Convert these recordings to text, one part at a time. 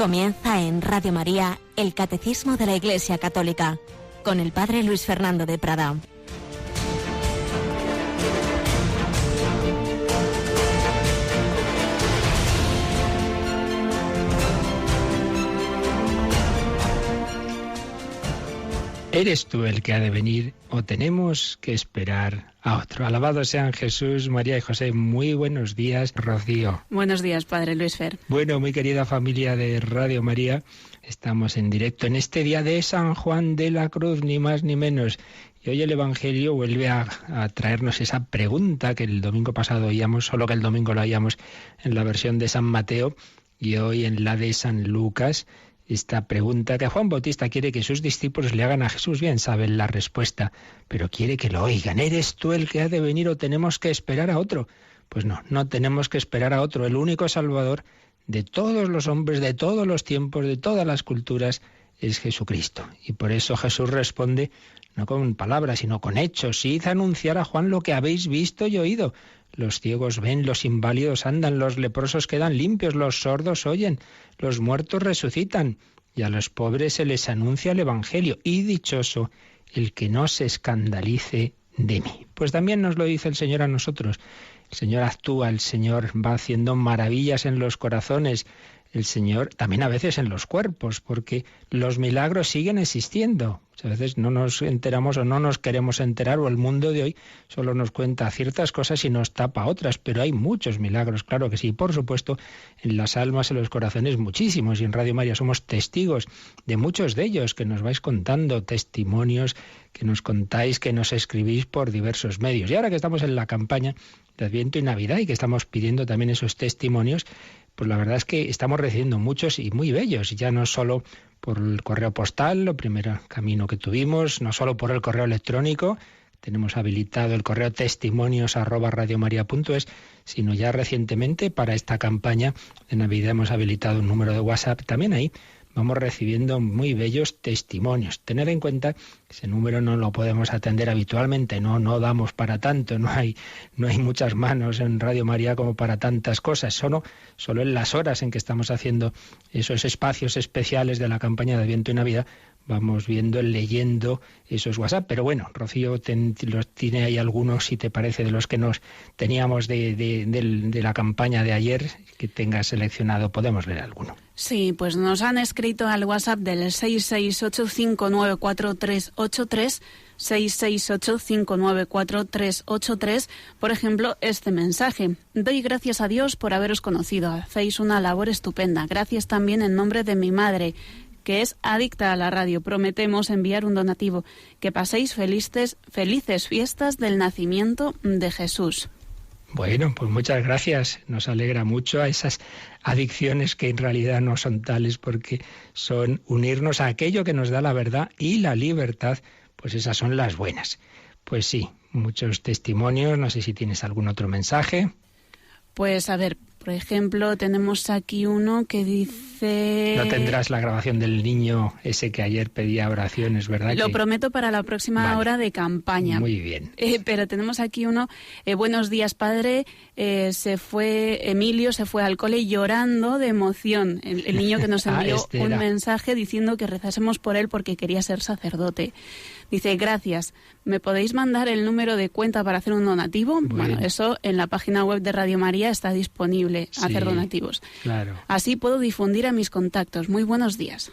Comienza en Radio María el Catecismo de la Iglesia Católica, con el Padre Luis Fernando de Prada. ¿Eres tú el que ha de venir o tenemos que esperar a otro? Alabado sean Jesús, María y José. Muy buenos días, Rocío. Buenos días, Padre Luis Fer. Bueno, muy querida familia de Radio María, estamos en directo en este día de San Juan de la Cruz, ni más ni menos. Y hoy el Evangelio vuelve a traernos esa pregunta que el domingo pasado oíamos, solo que el domingo lo oíamos en la versión de San Mateo y hoy en la de San Lucas. Esta pregunta que Juan Bautista quiere que sus discípulos le hagan a Jesús, bien saben la respuesta, pero quiere que lo oigan. ¿Eres tú el que ha de venir o tenemos que esperar a otro? Pues no, no tenemos que esperar a otro. El único Salvador de todos los hombres, de todos los tiempos, de todas las culturas, es Jesucristo. Y por eso Jesús responde no con palabras, sino con hechos. Id a anunciar a Juan lo que habéis visto y oído. Los ciegos ven, los inválidos andan, los leprosos quedan limpios, los sordos oyen, los muertos resucitan, y a los pobres se les anuncia el Evangelio. Y dichoso el que no se escandalice de mí. Pues también nos lo dice el Señor a nosotros. El Señor actúa, el Señor va haciendo maravillas en los corazones, el Señor también a veces en los cuerpos, porque los milagros siguen existiendo. A veces no nos enteramos o no nos queremos enterar, o el mundo de hoy solo nos cuenta ciertas cosas y nos tapa otras, pero hay muchos milagros, claro que sí. Por supuesto, en las almas, en los corazones, muchísimos, y en Radio María somos testigos de muchos de ellos que nos vais contando, testimonios que nos contáis, que nos escribís por diversos medios. Y ahora que estamos en la campaña de Adviento y Navidad y que estamos pidiendo también esos testimonios, pues la verdad es que estamos recibiendo muchos y muy bellos, ya no solo por el correo postal, lo primero camino que tuvimos, no solo por el correo electrónico, tenemos habilitado el correo testimonios@radiomaria.es, sino ya recientemente para esta campaña de Navidad hemos habilitado un número de WhatsApp, también ahí vamos recibiendo muy bellos testimonios. Tener en cuenta que ese número no lo podemos atender habitualmente, no damos para tanto, no hay muchas manos en Radio María como para tantas cosas, solo en las horas en que estamos haciendo esos espacios especiales de la campaña de Adviento y Navidad, vamos viendo, leyendo esos WhatsApp. Pero bueno, Rocío los tiene ahí algunos, si te parece, de los que nos teníamos de la campaña de ayer, que tengas seleccionado, podemos leer alguno. Sí, pues nos han escrito al WhatsApp del 668-594383, 668-594383, por ejemplo, este mensaje. Doy gracias a Dios por haberos conocido. Hacéis una labor estupenda. Gracias también en nombre de mi madre, que es adicta a la radio. Prometemos enviar un donativo. Que paséis felices fiestas del nacimiento de Jesús. Bueno, pues muchas gracias. Nos alegra mucho a esas adicciones que en realidad no son tales, porque son unirnos a aquello que nos da la verdad y la libertad, pues esas son las buenas. Pues sí, muchos testimonios. No sé si tienes algún otro mensaje. Pues a ver, por ejemplo, tenemos aquí uno que dice... No tendrás la grabación del niño ese que ayer pedía oraciones, ¿verdad? Lo prometo para la próxima hora de campaña. Muy bien. Pero tenemos aquí uno. Buenos días, padre. Emilio se fue al cole llorando de emoción. El niño que nos envió un mensaje diciendo que rezásemos por él porque quería ser sacerdote. Dice, gracias. ¿Me podéis mandar el número de cuenta para hacer un donativo? Bueno, eso en la página web de Radio María está disponible, hacer donativos. Claro. Así puedo difundir a mis contactos. Muy buenos días.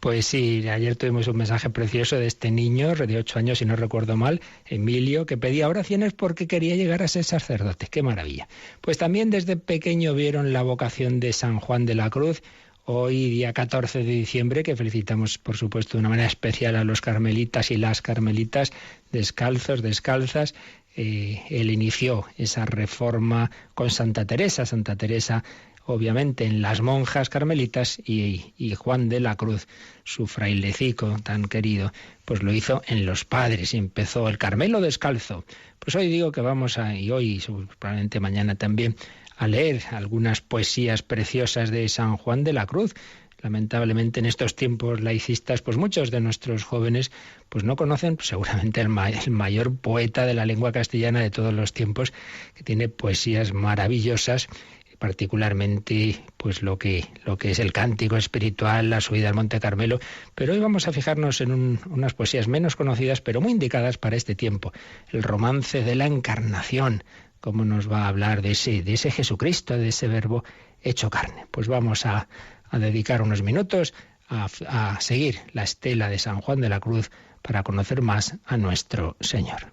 Pues sí, ayer tuvimos un mensaje precioso de este niño de 8 años, si no recuerdo mal, Emilio, que pedía oraciones porque quería llegar a ser sacerdote. ¡Qué maravilla! Pues también desde pequeño vieron la vocación de San Juan de la Cruz. Hoy, día 14 de diciembre, que felicitamos, por supuesto, de una manera especial a los carmelitas y las carmelitas descalzos, descalzas. Él inició esa reforma con Santa Teresa. Santa Teresa, obviamente, en las monjas carmelitas, y Juan de la Cruz, su frailecico tan querido, pues lo hizo en los padres y empezó el Carmelo descalzo. Pues hoy digo que vamos y hoy, probablemente mañana también, a leer algunas poesías preciosas de San Juan de la Cruz. Lamentablemente en estos tiempos laicistas, pues muchos de nuestros jóvenes pues no conocen seguramente el mayor poeta de la lengua castellana de todos los tiempos, que tiene poesías maravillosas, particularmente pues lo que es el cántico espiritual, la subida al Monte Carmelo, pero hoy vamos a fijarnos en unas poesías menos conocidas, pero muy indicadas para este tiempo. El romance de la Encarnación, cómo nos va a hablar de ese Jesucristo, de ese Verbo hecho carne. Pues vamos a dedicar unos minutos a seguir la estela de San Juan de la Cruz para conocer más a nuestro Señor.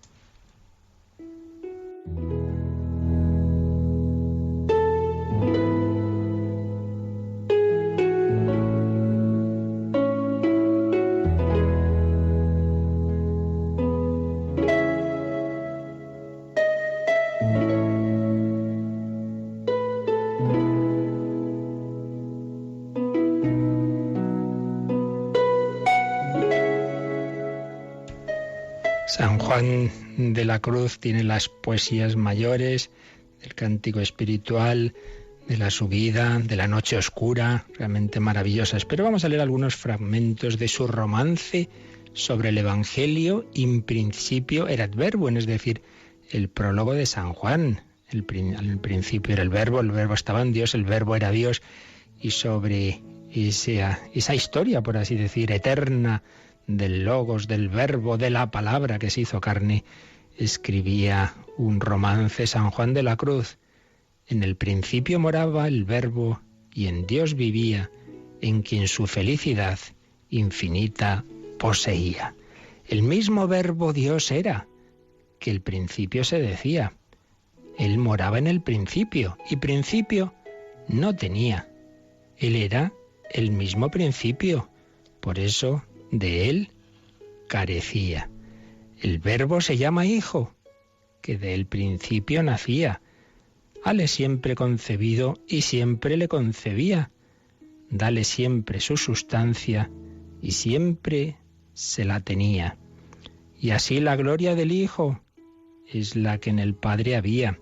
San Juan de la Cruz tiene las poesías mayores del cántico espiritual, de la subida, de la noche oscura, realmente maravillosas. Pero vamos a leer algunos fragmentos de su romance sobre el Evangelio in principio erat verbum, es decir, el prólogo de San Juan. Al principio era el Verbo estaba en Dios, el Verbo era Dios, y sobre esa historia, por así decir, eterna, del Logos, del Verbo, de la Palabra que se hizo carne, escribía un romance San Juan de la Cruz. En el principio moraba el Verbo y en Dios vivía, en quien su felicidad infinita poseía. El mismo Verbo Dios era, que el principio se decía. Él moraba en el principio y principio no tenía. Él era el mismo principio, por eso de él carecía. El Verbo se llama Hijo, que del principio nacía. Hale siempre concebido y siempre le concebía. Dale siempre su sustancia y siempre se la tenía. Y así la gloria del Hijo es la que en el Padre había,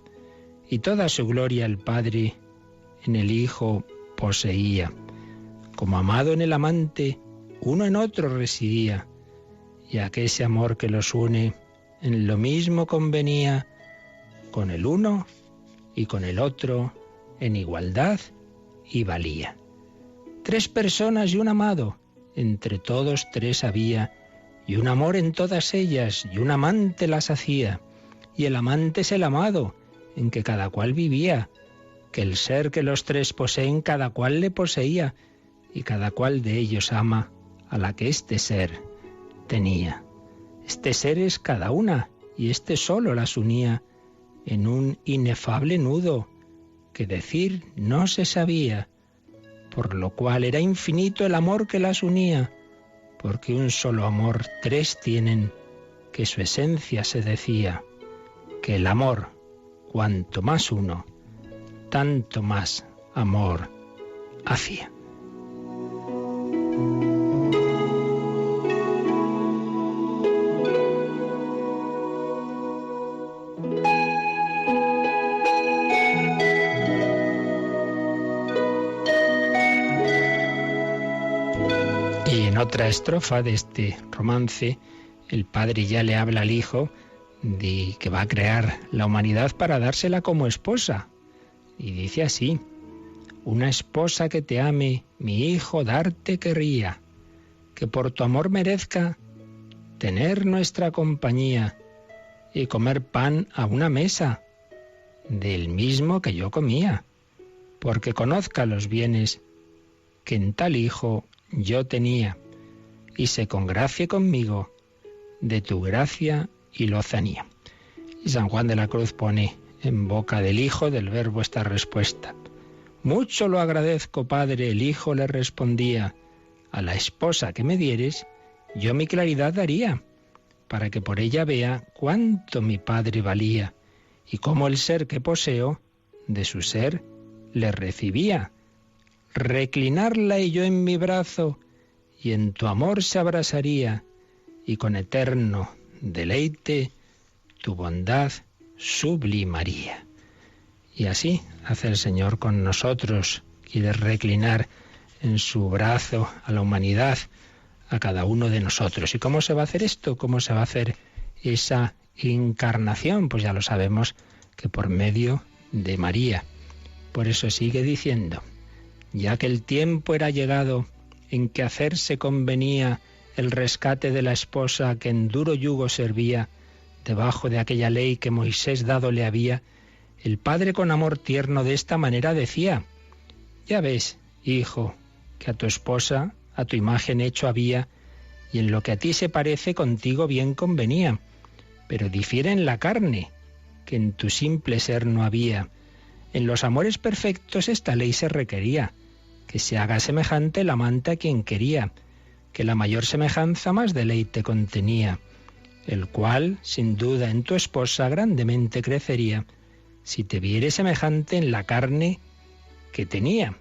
y toda su gloria el Padre en el Hijo poseía. Como amado en el amante, uno en otro residía, y a que ese amor que los une en lo mismo convenía, con el uno y con el otro en igualdad y valía. 3 personas y un amado, entre todos 3 había, y un amor en todas ellas, y un amante las hacía, y el amante es el amado, en que cada cual vivía, que el ser que los 3 poseen cada cual le poseía, y cada cual de ellos ama a la que este ser tenía. Este ser es cada una, y este solo las unía en un inefable nudo, que decir no se sabía, por lo cual era infinito el amor que las unía, porque un solo amor 3 tienen, que su esencia se decía, que el amor, cuanto más uno, tanto más amor hacía. Y en otra estrofa de este romance, el padre ya le habla al hijo de que va a crear la humanidad para dársela como esposa. Y dice así: una esposa que te ame, mi hijo, darte querría, que por tu amor merezca tener nuestra compañía y comer pan a una mesa, del mismo que yo comía, porque conozca los bienes que en tal hijo yo tenía, y se congracie conmigo de tu gracia y lozanía. Y San Juan de la Cruz pone en boca del Hijo, del Verbo, esta respuesta: mucho lo agradezco, Padre. El Hijo le respondía: a la esposa que me dieres, yo mi claridad daría, para que por ella vea cuánto mi Padre valía, y cómo el ser que poseo, de su ser, le recibía. Reclinarla y yo en mi brazo, y en tu amor se abrasaría, y con eterno deleite tu bondad sublimaría. Y así hace el Señor con nosotros. Quiere reclinar en su brazo a la humanidad, a cada uno de nosotros. ¿Y cómo se va a hacer esto? ¿Cómo se va a hacer esa encarnación? Pues ya lo sabemos, que por medio de María. Por eso sigue diciendo: ya que el tiempo era llegado en que hacerse convenía el rescate de la esposa que en duro yugo servía, debajo de aquella ley que Moisés dado le había, el padre con amor tierno de esta manera decía: ya ves, hijo, que a tu esposa a tu imagen hecho había, y en lo que a ti se parece contigo bien convenía, pero difiere en la carne, que en tu simple ser no había. En los amores perfectos esta ley se requería, que se haga semejante el amante a quien quería, que la mayor semejanza más deleite contenía, el cual, sin duda, en tu esposa grandemente crecería, si te viere semejante en la carne que tenía.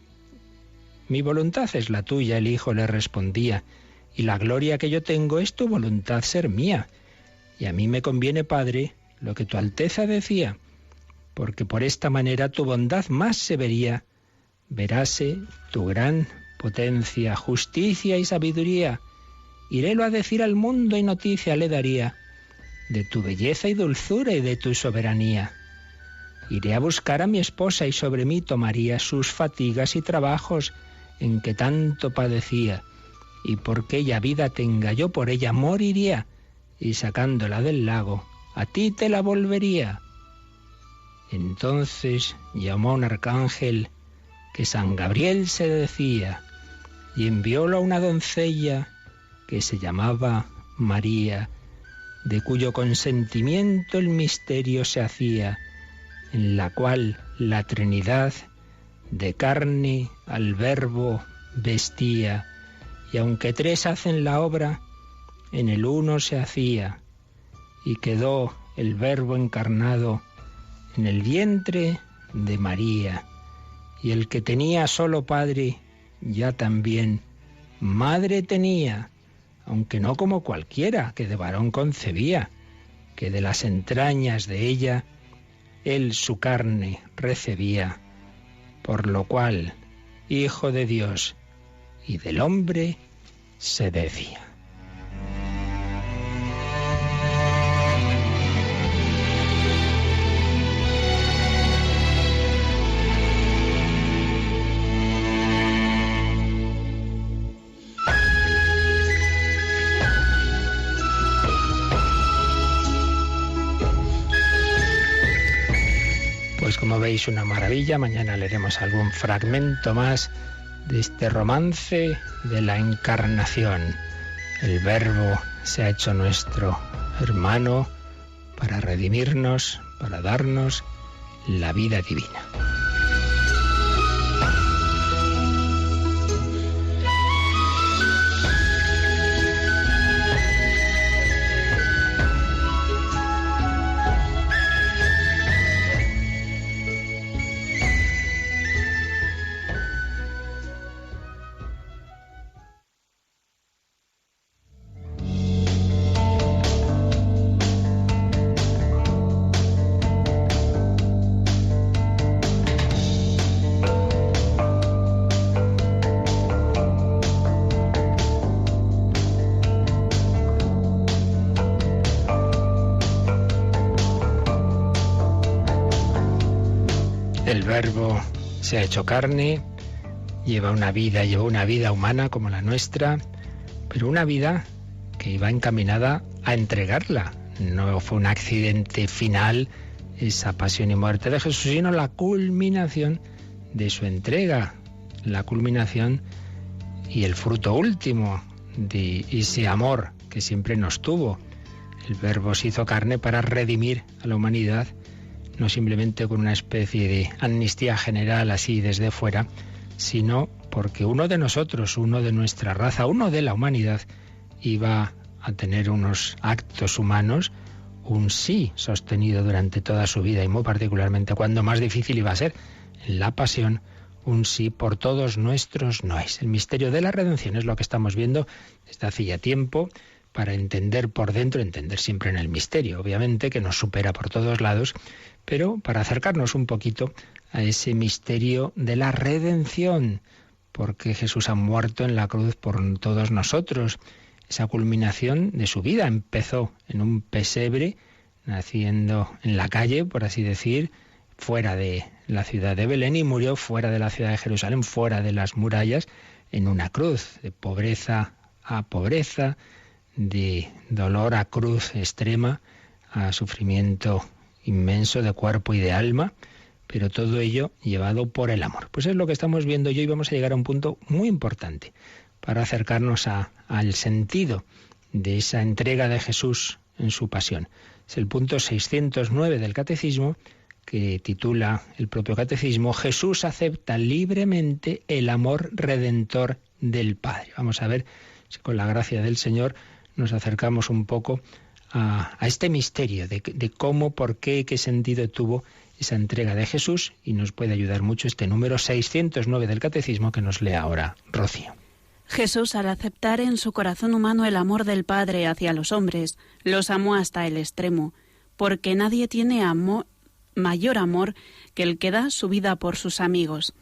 Mi voluntad es la tuya, el hijo le respondía, y la gloria que yo tengo es tu voluntad ser mía. Y a mí me conviene, padre, lo que tu Alteza decía, porque por esta manera tu bondad más se vería, veráse tu gran potencia, justicia y sabiduría. Irélo a decir al mundo y noticia le daría de tu belleza y dulzura y de tu soberanía. Iré a buscar a mi esposa y sobre mí tomaría sus fatigas y trabajos en que tanto padecía, y porque ella vida tenga yo por ella moriría, y sacándola del lago a ti te la volvería. Entonces llamó a un arcángel que San Gabriel se decía, y enviólo a una doncella que se llamaba María, de cuyo consentimiento el misterio se hacía, en la cual la Trinidad de carne al Verbo vestía, y aunque tres hacen la obra, en el uno se hacía, y quedó el Verbo encarnado en el vientre de María, y el que tenía solo Padre, ya también Madre tenía, aunque no como cualquiera que de varón concebía, que de las entrañas de ella él su carne recebía, por lo cual Hijo de Dios y del hombre se decía. Pues como veis, una maravilla. Mañana leeremos algún fragmento más de este romance de la encarnación. El Verbo se ha hecho nuestro hermano para redimirnos, para darnos la vida divina. El Verbo se ha hecho carne, llevó una vida humana como la nuestra, pero una vida que iba encaminada a entregarla. No fue un accidente final, esa pasión y muerte de Jesús, sino la culminación de su entrega, la culminación y el fruto último de ese amor que siempre nos tuvo. El Verbo se hizo carne para redimir a la humanidad, no simplemente con una especie de amnistía general así desde fuera, sino porque uno de nosotros, uno de nuestra raza, uno de la humanidad, iba a tener unos actos humanos, un sí sostenido durante toda su vida y muy particularmente cuando más difícil iba a ser en la pasión, un sí por todos nuestros noes. El misterio de la redención es lo que estamos viendo desde hace ya tiempo, para entender por dentro, entender siempre en el misterio, obviamente, que nos supera por todos lados, pero para acercarnos un poquito a ese misterio de la redención, porque Jesús ha muerto en la cruz por todos nosotros. Esa culminación de su vida empezó en un pesebre, naciendo en la calle, por así decir, fuera de en la ciudad de Belén y murió fuera de la ciudad de Jerusalén, fuera de las murallas, en una cruz, de pobreza a pobreza, de dolor a cruz extrema, a sufrimiento inmenso de cuerpo y de alma, pero todo ello llevado por el amor. Pues es lo que estamos viendo hoy. Vamos a llegar a un punto muy importante para acercarnos al sentido de esa entrega de Jesús en su pasión. Es el punto 609 del Catecismo, que titula el propio Catecismo: Jesús acepta libremente el amor redentor del Padre. Vamos a ver si con la gracia del Señor nos acercamos un poco a este misterio de cómo, por qué, qué sentido tuvo esa entrega de Jesús, y nos puede ayudar mucho este número 609 del Catecismo que nos lee ahora Rocío. Jesús, al aceptar en su corazón humano el amor del Padre hacia los hombres, los amó hasta el extremo, porque nadie tiene mayor amor que el que da su vida por sus amigos.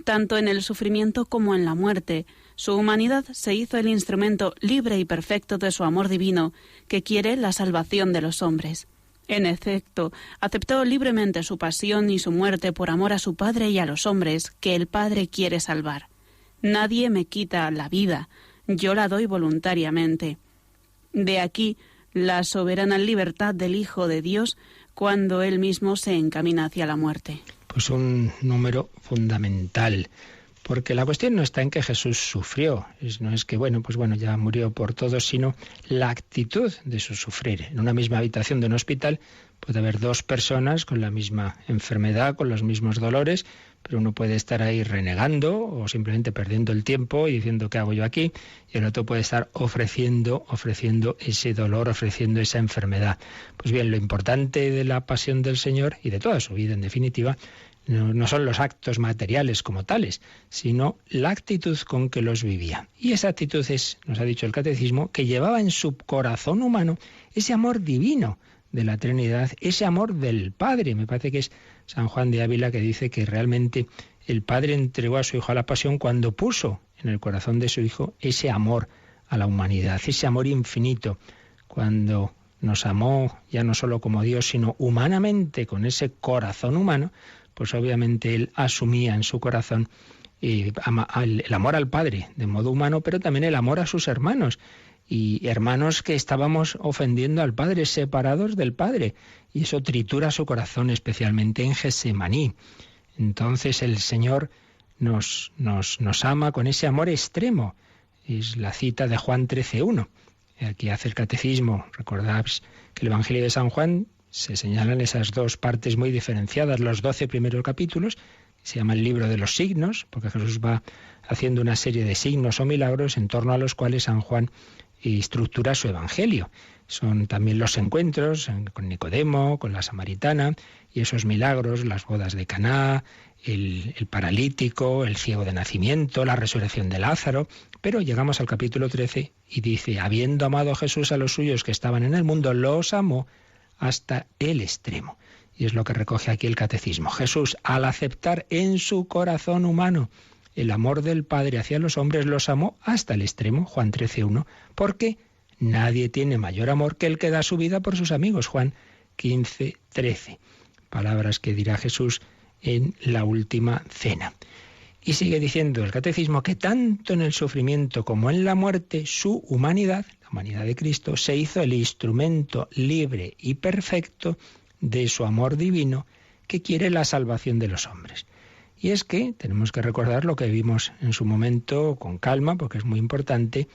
Tanto en el sufrimiento como en la muerte, su humanidad se hizo el instrumento libre y perfecto de su amor divino, que quiere la salvación de los hombres. En efecto, aceptó libremente su pasión y su muerte por amor a su Padre y a los hombres, que el Padre quiere salvar. Nadie me quita la vida, yo la doy voluntariamente. De aquí la soberana libertad del Hijo de Dios cuando Él mismo se encamina hacia la muerte. Pues un número fundamental, porque la cuestión no está en que Jesús sufrió, no es que ya murió por todos, sino la actitud de su sufrir. En una misma habitación de un hospital puede haber dos personas con la misma enfermedad, con los mismos dolores, pero uno puede estar ahí renegando o simplemente perdiendo el tiempo y diciendo ¿qué hago yo aquí? Y el otro puede estar ofreciendo ese dolor, ofreciendo esa enfermedad. Pues bien, lo importante de la pasión del Señor y de toda su vida, en definitiva, no son los actos materiales como tales, sino la actitud con que los vivía. Y esa actitud es, nos ha dicho el Catecismo, que llevaba en su corazón humano ese amor divino de la Trinidad, ese amor del Padre. Me parece que es San Juan de Ávila que dice que realmente el Padre entregó a su Hijo a la pasión cuando puso en el corazón de su Hijo ese amor a la humanidad, ese amor infinito, cuando nos amó ya no solo como Dios, sino humanamente, con ese corazón humano. Pues obviamente Él asumía en su corazón el amor al Padre de modo humano, pero también el amor a sus hermanos, y hermanos que estábamos ofendiendo al Padre, separados del Padre, y eso tritura su corazón, especialmente en Getsemaní. Entonces el Señor nos ama con ese amor extremo. Es la cita de Juan 13:1. Aquí hace el Catecismo. Recordáis que el Evangelio de San Juan se señalan esas dos partes muy diferenciadas, los 12 primeros capítulos, se llama el libro de los signos, porque Jesús va haciendo una serie de signos o milagros en torno a los cuales San Juan estructura su evangelio. Son también los encuentros con Nicodemo, con la samaritana, y esos milagros, las bodas de Caná, el paralítico, el ciego de nacimiento, la resurrección de Lázaro. Pero llegamos al capítulo 13 y dice: habiendo amado a Jesús a los suyos que estaban en el mundo, los amó hasta el extremo. Y es lo que recoge aquí el Catecismo. Jesús, al aceptar en su corazón humano el amor del Padre hacia los hombres, los amó hasta el extremo, Juan 13:1, porque nadie tiene mayor amor que el que da su vida por sus amigos, Juan 15:13. Palabras que dirá Jesús en la última cena. Y sigue diciendo el Catecismo que tanto en el sufrimiento como en la muerte, su humanidad, la humanidad de Cristo, se hizo el instrumento libre y perfecto de su amor divino, que quiere la salvación de los hombres. Y es que tenemos que recordar lo que vimos en su momento con calma, porque es muy importante,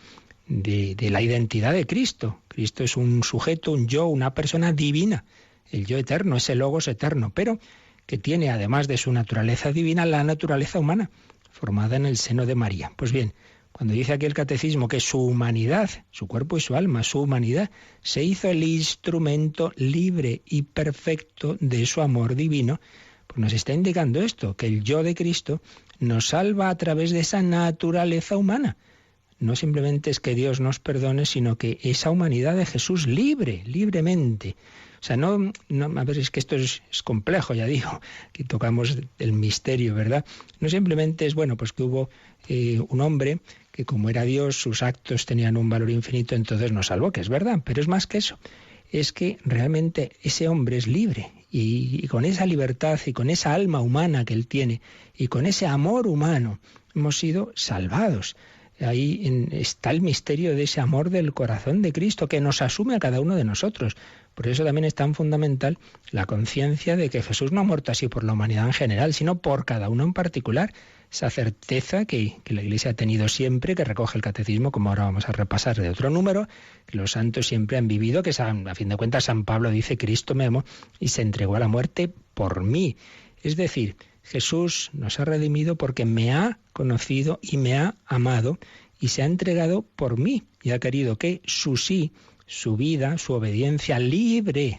de la identidad de Cristo. Cristo es un sujeto, un yo, una persona divina. El yo eterno, ese logos eterno, pero que tiene, además de su naturaleza divina, la naturaleza humana, formada en el seno de María. Pues bien, cuando dice aquí el Catecismo que su humanidad, su cuerpo y su alma, su humanidad, se hizo el instrumento libre y perfecto de su amor divino, pues nos está indicando esto, que el yo de Cristo nos salva a través de esa naturaleza humana. No simplemente es que Dios nos perdone, sino que esa humanidad de Jesús libremente. O sea, no, a ver, es que esto es complejo, ya digo, que tocamos el misterio, ¿verdad? No simplemente es, pues que hubo un hombre que como era Dios, sus actos tenían un valor infinito, entonces nos salvó, que es verdad, pero es más que eso. Es que realmente ese hombre es libre y con esa libertad y con esa alma humana que Él tiene y con ese amor humano hemos sido salvados. Ahí está el misterio de ese amor del corazón de Cristo que nos asume a cada uno de nosotros. Por eso también es tan fundamental la conciencia de que Jesús no ha muerto así por la humanidad en general, sino por cada uno en particular. Esa certeza que la Iglesia ha tenido siempre, que recoge el Catecismo, como ahora vamos a repasar de otro número, que los santos siempre han vivido, que a fin de cuentas San Pablo dice: Cristo me amó y se entregó a la muerte por mí. Es decir, Jesús nos ha redimido porque me ha conocido y me ha amado y se ha entregado por mí y ha querido que su sí, su vida, su obediencia libre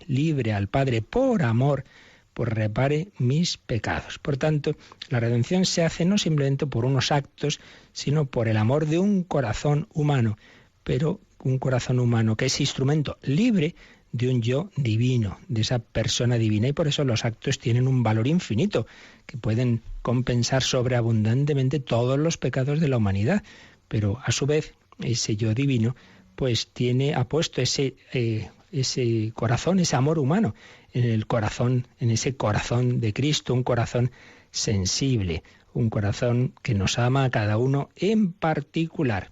al Padre por amor, pues repare mis pecados. Por tanto, la redención se hace no simplemente por unos actos, sino por el amor de un corazón humano, pero un corazón humano que es instrumento libre de un yo divino, de esa persona divina, y por eso los actos tienen un valor infinito, que pueden compensar sobreabundantemente todos los pecados de la humanidad, pero a su vez ese yo divino pues ha puesto ese corazón, ese amor humano en ese corazón de Cristo, un corazón sensible, un corazón que nos ama a cada uno en particular.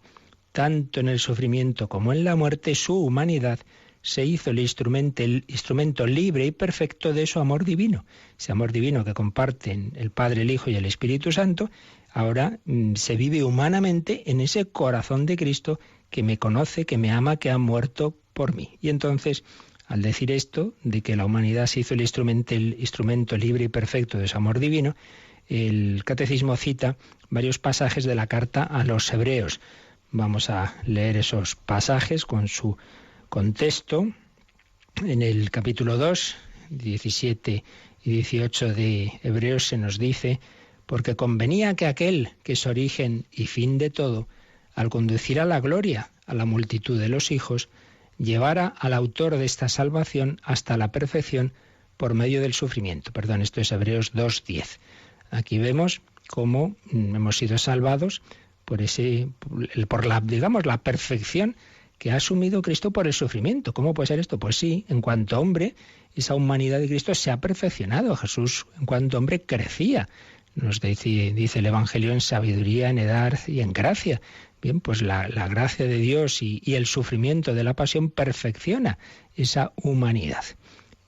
Tanto en el sufrimiento como en la muerte, su humanidad se hizo el instrumento libre y perfecto de su amor divino. Ese amor divino que comparten el Padre, el Hijo y el Espíritu Santo, ahora se vive humanamente en ese corazón de Cristo que me conoce, que me ama, que ha muerto por mí. Y entonces, al decir esto, de que la humanidad se hizo el instrumento libre y perfecto de su amor divino, el Catecismo cita varios pasajes de la carta a los Hebreos. Vamos a leer esos pasajes con su contexto. En el capítulo 2, 17 y 18 de Hebreos se nos dice: porque convenía que aquel que es origen y fin de todo, al conducir a la gloria a la multitud de los hijos, llevara al autor de esta salvación hasta la perfección por medio del sufrimiento. Perdón, esto es Hebreos 2:10. Aquí vemos cómo hemos sido salvados por la perfección que ha asumido Cristo por el sufrimiento. ¿Cómo puede ser esto? Pues sí, en cuanto hombre, esa humanidad de Cristo se ha perfeccionado. Jesús, en cuanto hombre, crecía. Nos dice el Evangelio en sabiduría, en edad y en gracia. Bien, pues la gracia de Dios y el sufrimiento de la pasión perfecciona esa humanidad.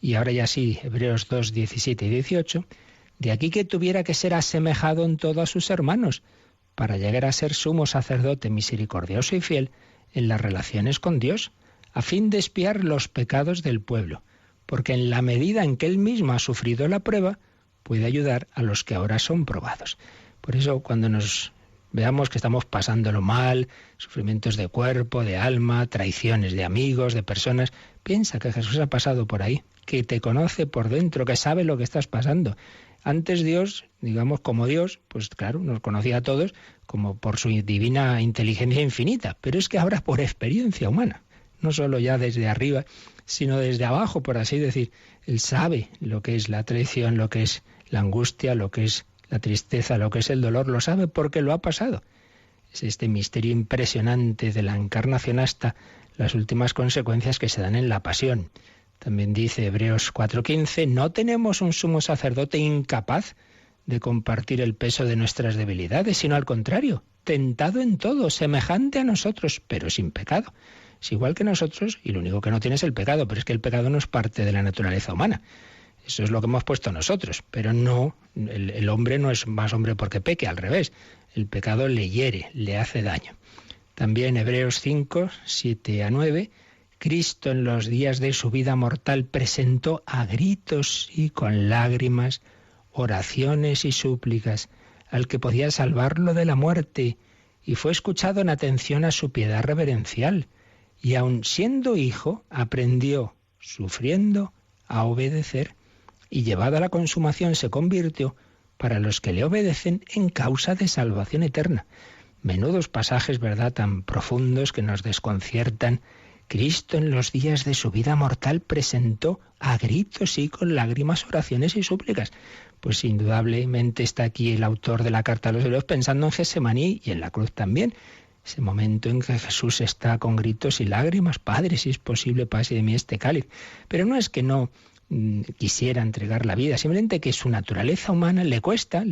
Y ahora ya sí, Hebreos 2, 17 y 18, de aquí que tuviera que ser asemejado en todo a sus hermanos, para llegar a ser sumo sacerdote misericordioso y fiel en las relaciones con Dios, a fin de expiar los pecados del pueblo, porque en la medida en que él mismo ha sufrido la prueba, puede ayudar a los que ahora son probados. Por eso, cuando nos veamos que estamos pasándolo mal, sufrimientos de cuerpo, de alma, traiciones de amigos, de personas, piensa que Jesús ha pasado por ahí, que te conoce por dentro, que sabe lo que estás pasando. Antes Dios, digamos como Dios, pues claro, nos conocía a todos como por su divina inteligencia infinita, pero es que ahora por experiencia humana, no solo ya desde arriba, sino desde abajo, por así decir. Él sabe lo que es la traición, lo que es la angustia, lo que es la tristeza, lo que es el dolor, lo sabe porque lo ha pasado. Es este misterio impresionante de la encarnación hasta las últimas consecuencias que se dan en la pasión. También dice Hebreos 4:15, no tenemos un sumo sacerdote incapaz de compartir el peso de nuestras debilidades, sino al contrario, tentado en todo, semejante a nosotros, pero sin pecado. Es igual que nosotros y lo único que no tiene es el pecado, pero es que el pecado no es parte de la naturaleza humana. Eso es lo que hemos puesto nosotros, pero no, el hombre no es más hombre porque peque, al revés. El pecado le hiere, le hace daño. También Hebreos 5, 7 a 9, Cristo en los días de su vida mortal presentó a gritos y con lágrimas, oraciones y súplicas al que podía salvarlo de la muerte, y fue escuchado en atención a su piedad reverencial, y aun siendo hijo, aprendió, sufriendo, a obedecer, y llevado a la consumación se convirtió, para los que le obedecen, en causa de salvación eterna. Menudos pasajes, ¿verdad?, tan profundos que nos desconciertan. Cristo en los días de su vida mortal presentó a gritos y con lágrimas oraciones y súplicas. Pues indudablemente está aquí el autor de la carta a los Hebreos pensando en Getsemaní y en la cruz también. Ese momento en que Jesús está con gritos y lágrimas, Padre, si es posible, pase de mí este cáliz. Pero no es que no quisiera entregar la vida, simplemente que su naturaleza humana le cuesta,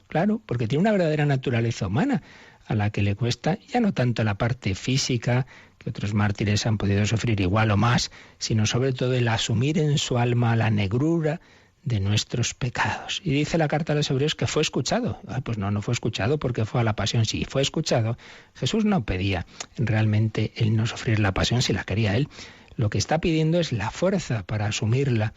claro, porque tiene una verdadera naturaleza humana a la que le cuesta ya no tanto la parte física, que otros mártires han podido sufrir igual o más, sino sobre todo el asumir en su alma la negrura de nuestros pecados. Y dice la carta a los Hebreos que fue escuchado. Pues no fue escuchado porque fue a la pasión. Sí, fue escuchado. Jesús no pedía realmente el no sufrir la pasión si la quería él. Lo que está pidiendo es la fuerza para asumirla,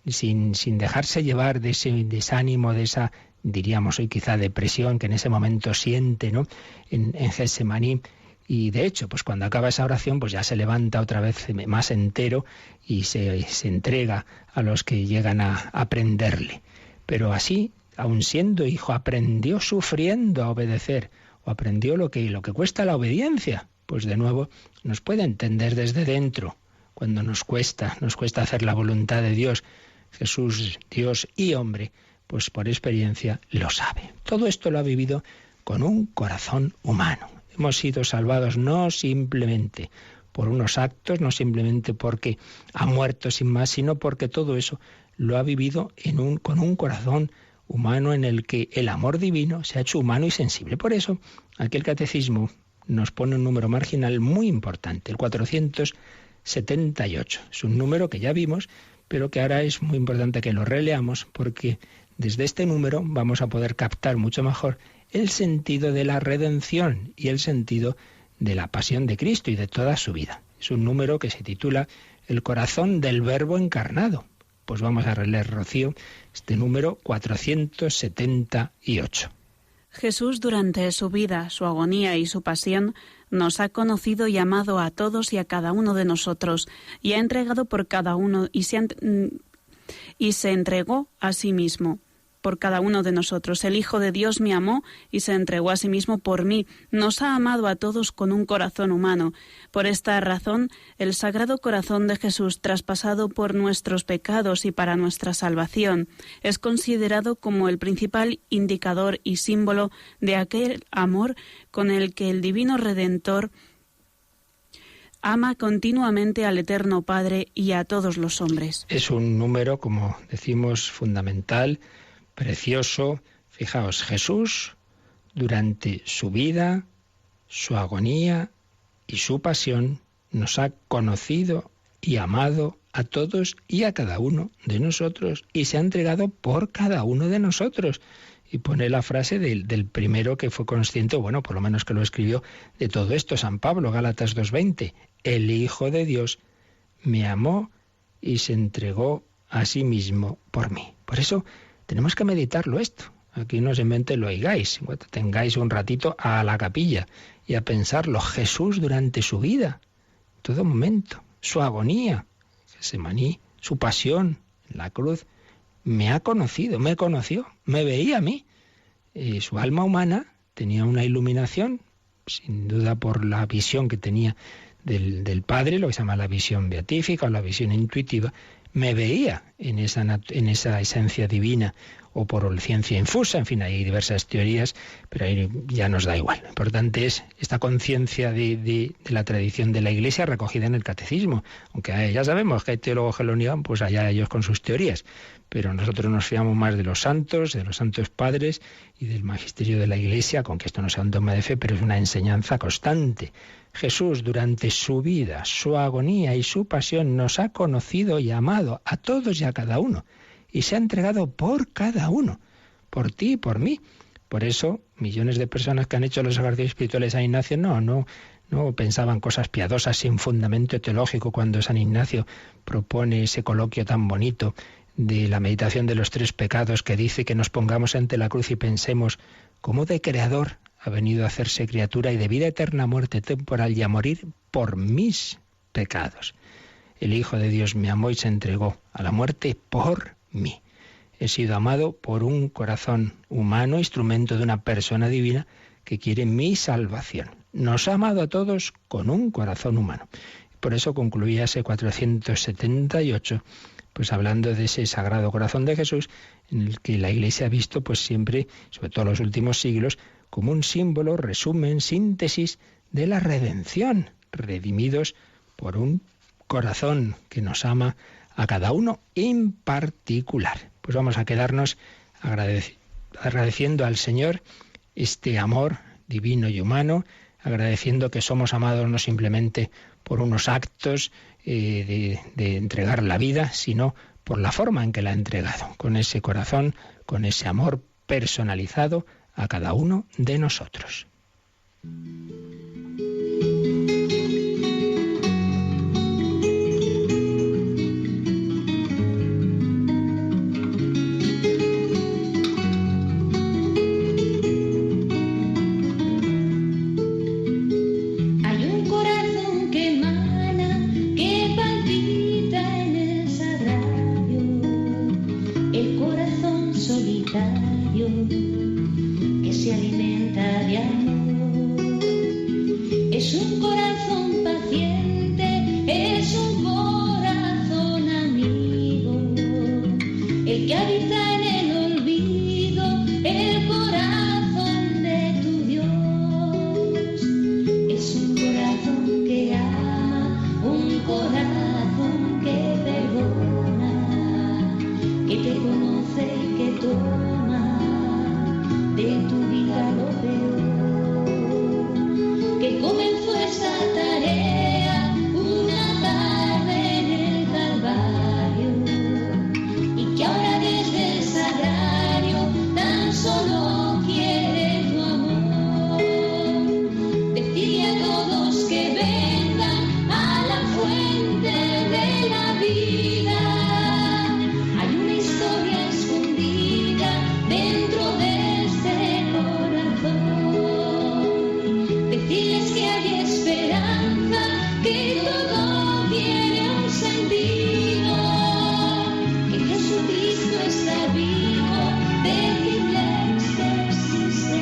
sin dejarse llevar de ese desánimo, de esa, diríamos hoy quizá, depresión que en ese momento siente, ¿no?, en Getsemaní. Y de hecho, pues cuando acaba esa oración, pues ya se levanta otra vez más entero y se entrega a los que llegan a prenderle. Pero así, aun siendo hijo, aprendió sufriendo a obedecer, o aprendió lo que cuesta la obediencia. Pues de nuevo, nos puede entender desde dentro, cuando nos cuesta hacer la voluntad de Dios. Jesús, Dios y hombre, pues por experiencia lo sabe. Todo esto lo ha vivido con un corazón humano. Hemos sido salvados no simplemente por unos actos, no simplemente porque ha muerto sin más, sino porque todo eso lo ha vivido con un corazón humano en el que el amor divino se ha hecho humano y sensible. Por eso, aquí el Catecismo nos pone un número marginal muy importante, el 478. Es un número que ya vimos, pero que ahora es muy importante que lo releamos, porque desde este número vamos a poder captar mucho mejor el sentido de la redención y el sentido de la pasión de Cristo y de toda su vida. Es un número que se titula El corazón del Verbo encarnado. Pues vamos a releer, Rocío, este número 478. Jesús, durante su vida, su agonía y su pasión, nos ha conocido y amado a todos y a cada uno de nosotros, y ha entregado por cada uno y se entregó a sí mismo por cada uno de nosotros. El Hijo de Dios me amó y se entregó a sí mismo por mí. Nos ha amado a todos con un corazón humano. Por esta razón, el Sagrado Corazón de Jesús, traspasado por nuestros pecados y para nuestra salvación, es considerado como el principal indicador y símbolo de aquel amor con el que el Divino Redentor ama continuamente al Eterno Padre y a todos los hombres. Es un número, como decimos, fundamental, precioso. Fijaos, Jesús, durante su vida, su agonía y su pasión, nos ha conocido y amado a todos y a cada uno de nosotros, y se ha entregado por cada uno de nosotros. Y pone la frase del primero que fue consciente, bueno, por lo menos que lo escribió, de todo esto, San Pablo, Gálatas 2:20. El Hijo de Dios me amó y se entregó a sí mismo por mí. Por eso tenemos que meditarlo esto. Aquí no simplemente lo oigáis, cuando tengáis un ratito a la capilla y a pensarlo. Jesús durante su vida, en todo momento, su agonía, Getsemaní, su pasión en la cruz, me ha conocido, me conoció, me veía a mí. Su alma humana tenía una iluminación, sin duda por la visión que tenía del Padre, lo que se llama la visión beatífica o la visión intuitiva. Me veía en esa esencia divina, o por ciencia infusa, en fin, hay diversas teorías, pero ahí ya nos da igual. Lo importante es esta conciencia de la tradición de la Iglesia recogida en el Catecismo, aunque ya sabemos que hay teólogos que lo niegan, pues allá ellos con sus teorías, pero nosotros nos fiamos más de los santos padres y del magisterio de la Iglesia, con que esto no sea un dogma de fe, pero es una enseñanza constante. Jesús, durante su vida, su agonía y su pasión, nos ha conocido y amado a todos y a cada uno, y se ha entregado por cada uno, por ti y por mí. Por eso, millones de personas que han hecho los ejercicios espirituales a Ignacio no pensaban cosas piadosas sin fundamento teológico cuando San Ignacio propone ese coloquio tan bonito de la meditación de los 3 pecados, que dice que nos pongamos ante la cruz y pensemos cómo de creador ha venido a hacerse criatura y de vida eterna, muerte temporal y a morir por mis pecados. El Hijo de Dios me amó y se entregó a la muerte por mí. He sido amado por un corazón humano, instrumento de una persona divina que quiere mi salvación. Nos ha amado a todos con un corazón humano. Por eso concluía ese 478, pues hablando de ese Sagrado Corazón de Jesús, en el que la Iglesia ha visto pues siempre, sobre todo en los últimos siglos, como un símbolo, resumen, síntesis de la redención, redimidos por un corazón que nos ama a cada uno en particular. Pues vamos a quedarnos agradeciendo al Señor este amor divino y humano, agradeciendo que somos amados no simplemente por unos actos de entregar la vida, sino por la forma en que la ha entregado, con ese corazón, con ese amor personalizado a cada uno de nosotros. Que se alimenta de amor, es un corazón paciente, es un corazón amigo, el que habita en el olvido, el corazón de tu Dios, es un corazón que ama, un corazón que perdona, que te conoce y que toma de tu vida lo peor, que comenzó esta tarea una tarde en el Calvario y que ahora desde el sagrario tan solo quiere tu amor. Decirle a todos que vengan a la fuente de la vida, hay una historia escondida dentro de decirles que hay esperanza, que todo tiene un sentido, que Jesucristo está vivo, decirles que existe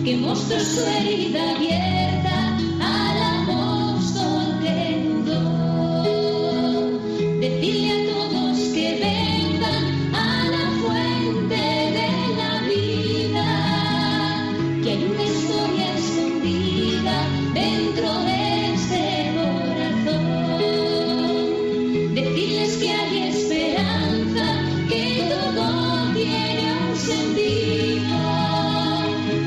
que mostró su herida abierta al apóstol que dudó. Decirle a todos que vengan a la fuente de la vida, que hay una historia escondida dentro de este corazón. Decirles que hay esperanza, que todo tiene un sentido,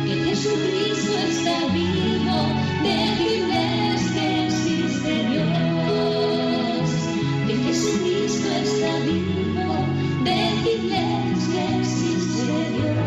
que Jesucristo está vivo, decirles que existe Dios, que Jesucristo está vivo, decirles que existe Dios.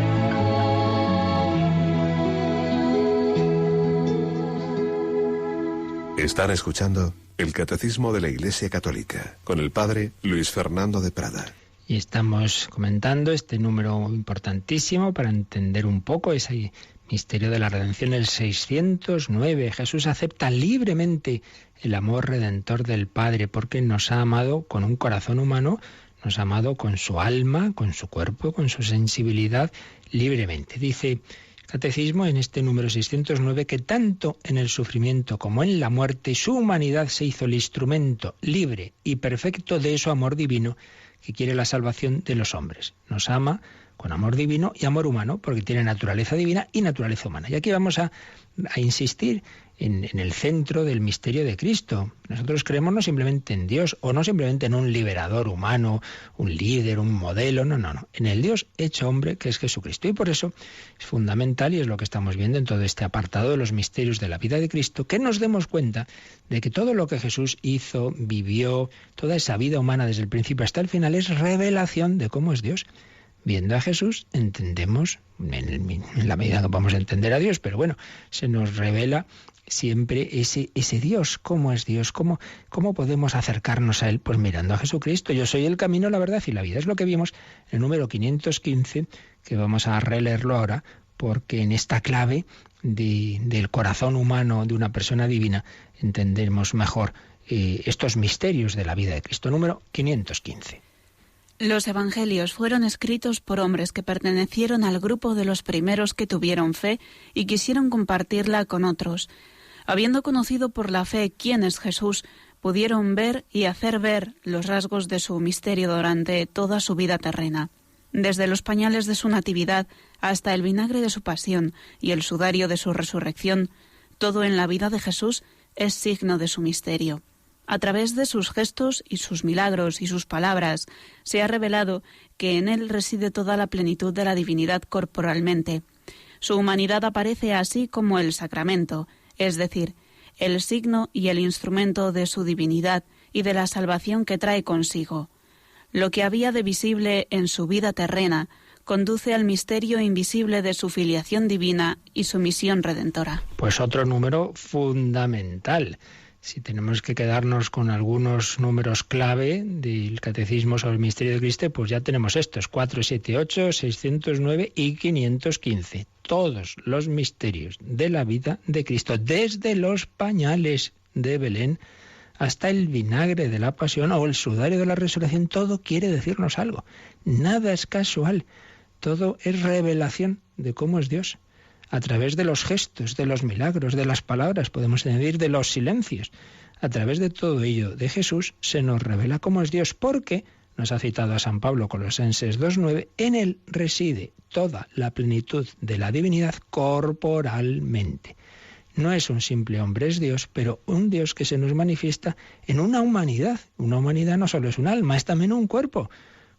Están escuchando el Catecismo de la Iglesia Católica con el Padre Luis Fernando de Prada. Y estamos comentando este número importantísimo para entender un poco ese misterio de la redención, el 609. Jesús acepta libremente el amor redentor del Padre porque nos ha amado con un corazón humano, nos ha amado con su alma, con su cuerpo, con su sensibilidad, libremente. Dice el Catecismo en este número 609 que tanto en el sufrimiento como en la muerte su humanidad se hizo el instrumento libre y perfecto de su amor divino que quiere la salvación de los hombres. Nos ama con amor divino y amor humano, porque tiene naturaleza divina y naturaleza humana. Y aquí vamos a insistir en el centro del misterio de Cristo. Nosotros creemos no simplemente en Dios, o no simplemente en un liberador humano, un líder, un modelo, no, en el Dios hecho hombre, que es Jesucristo. Y por eso es fundamental, y es lo que estamos viendo en todo este apartado de los misterios de la vida de Cristo, que nos demos cuenta de que todo lo que Jesús hizo, vivió, toda esa vida humana desde el principio hasta el final, es revelación de cómo es Dios. Viendo a Jesús entendemos, en la medida que podamos entender a Dios, pero bueno, se nos revela siempre ese Dios. ¿Cómo es Dios? ¿Cómo podemos acercarnos a Él? Pues mirando a Jesucristo. Yo soy el camino, la verdad y la vida. Es lo que vimos en el número 515, que vamos a releerlo ahora, porque en esta clave del corazón humano de una persona divina entendemos mejor estos misterios de la vida de Cristo. Número 515. Los evangelios fueron escritos por hombres que pertenecieron al grupo de los primeros que tuvieron fe y quisieron compartirla con otros. Habiendo conocido por la fe quién es Jesús, pudieron ver y hacer ver los rasgos de su misterio durante toda su vida terrena. Desde los pañales de su natividad hasta el vinagre de su pasión y el sudario de su resurrección, todo en la vida de Jesús es signo de su misterio. A través de sus gestos y sus milagros y sus palabras, se ha revelado que en él reside toda la plenitud de la divinidad corporalmente. Su humanidad aparece así como el sacramento, es decir, el signo y el instrumento de su divinidad y de la salvación que trae consigo. Lo que había de visible en su vida terrena conduce al misterio invisible de su filiación divina y su misión redentora. Pues otro número fundamental. Si tenemos que quedarnos con algunos números clave del Catecismo sobre el misterio de Cristo, pues ya tenemos estos: 478, 609 y 515. Todos los misterios de la vida de Cristo, desde los pañales de Belén hasta el vinagre de la pasión o el sudario de la resurrección, todo quiere decirnos algo. Nada es casual, todo es revelación de cómo es Dios. A través de los gestos, de los milagros, de las palabras, podemos añadir de los silencios. A través de todo ello de Jesús se nos revela cómo es Dios, porque, nos ha citado a San Pablo Colosenses 2:9, en él reside toda la plenitud de la divinidad corporalmente. No es un simple hombre, es Dios, pero un Dios que se nos manifiesta en una humanidad. Una humanidad no solo es un alma, es también un cuerpo.